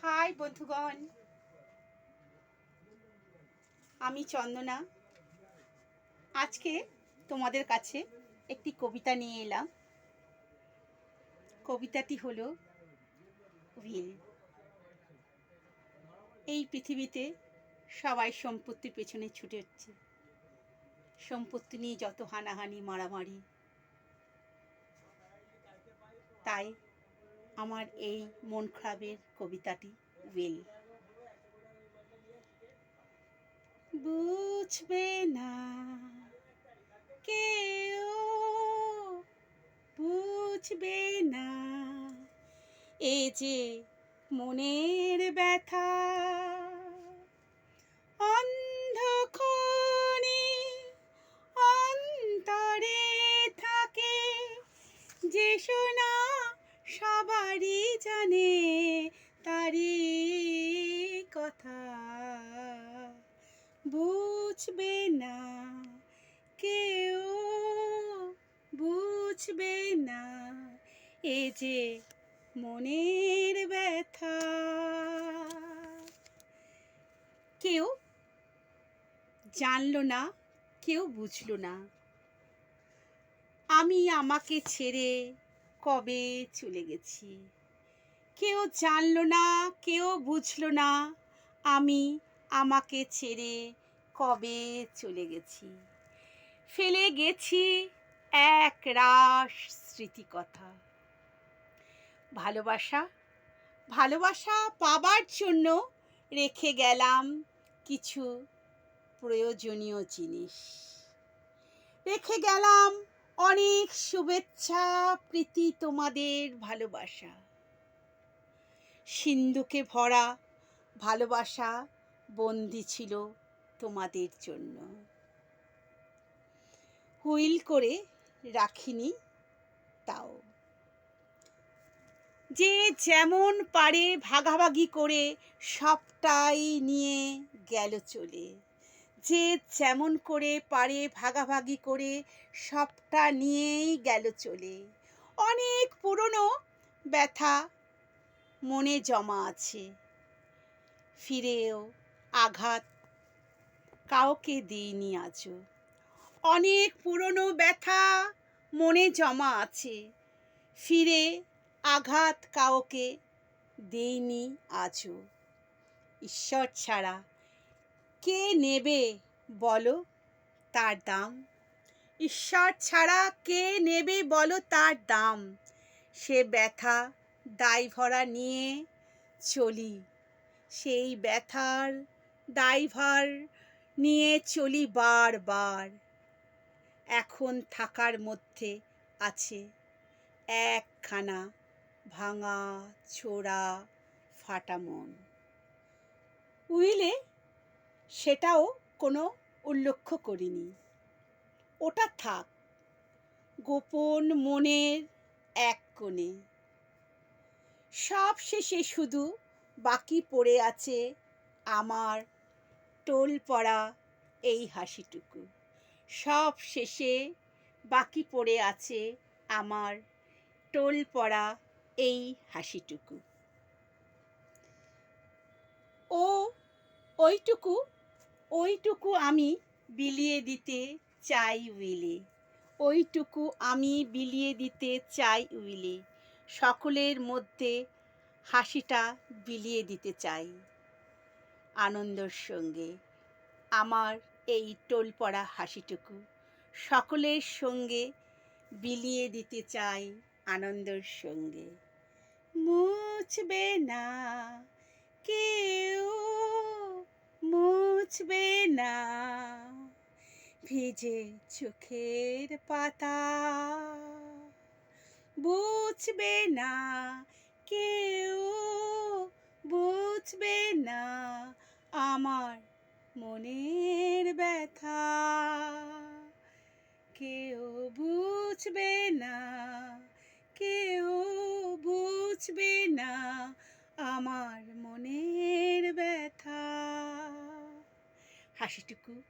High বন্ধুগণ, আমি চন্দনা। আজকে তোমাদের কাছে একটি কবিতা নিয়ে এলাম। কবিতাটি হলো উইল। এই পৃথিবীতে সবাই সম্পত্তির পেছনে ছুটে হচ্ছে, সম্পত্তি নিয়ে যত হানাহানি মারামারি। তাই আমার এই মন খারাপের কবিতাটি উইল। বুঝবে না কেউ, বুঝবে না এ যে মনের ব্যথা। অন্ধক্ষণে অন্তরে থাকে যে শোনা সবারই জানে তারি কথা। বুঝবে না কেউ, বুঝবে না এ যে মনের ব্যথা। কেউ জানলো না, কেউ বুঝলো না আমি আমাকে ছেড়ে কবে চলে গেছি। কেউ জানলো না, কেউ বুঝলো না আমি আমাকে ছেড়ে কবে চলে গেছি। ফেলে গেছি এক রাশ স্মৃতিকথা। ভালোবাসা, ভালোবাসা পাবার জন্য রেখে গেলাম কিছু প্রয়োজনীয় জিনিস। রেখে গেলাম অনেক শুভেচ্ছা, প্রীতি, তোমাদের ভালোবাসা। সিন্ধুকে ভরা ভালোবাসা বন্দি ছিল তোমাদের জন্য। হুইল করে রাখিনি তাও। যে যেমন পারে ভাগাভাগি করে সবটাই নিয়ে গেল চলে। যে যেমন করে পারে ভাগাভাগি করে সবটা নিয়েই গেল চলে। অনেক পুরনো ব্যথা মনে জমা আছে, ফিরেও আঘাত কাউকে দিইনি আজও। অনেক পুরনো ব্যথা মনে জমা আছে, ফিরে আঘাত কাউকে দেইনি আজও। ঈশ্বর ছাড়া কে নেবে বলো তার দাম। ঈশ্বর ছাড়া কে নেবে বলো তার দাম। সে ব্যথা দায়ভরা নিয়ে চলি, সেই ব্যথার দায়ভার নিয়ে চলি বারবার। এখন থাকার মধ্যে আছে একখানা ভাঙা ছোড়া ফাটা মন। উইলে সেটাও কোনো উল্লেখ করিনি। ওটা থাক গোপন মনের এক কোণে। সব শেষে শুধু বাকি পড়ে আছে আমার টোল পড়া এই হাসিটুকু। সব শেষে বাকি পড়ে আছে আমার টোল পড়া এই হাসিটুকু। ওইটুকু আমি বিলিয়ে দিতে চাই উইলে। ওইটুকু আমি বিলিয়ে দিতে চাই উইলে। সকলের মধ্যে হাসিটা বিলিয়ে দিতে চাই আনন্দের সঙ্গে। আমার এই টোল পড়া হাসিটুকু সকলের সঙ্গে বিলিয়ে দিতে চাই আনন্দের সঙ্গে। মুছবে না কেউ, মুছবে না ভিজে চোখের পাতা। বুঝবে না কেউ, বুঝবে না আমার মনের ব্যথা। কেউ বুঝবে না, কেউ বুঝবে না আমার মনের ব্যথা। হাসিটুকু,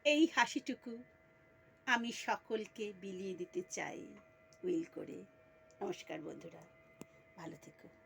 এই হাসিটুকু আমি সকলকে বিলিয়ে দিতে চাই উইল করে। নমস্কার বন্ধুরা, ভালো থেকো।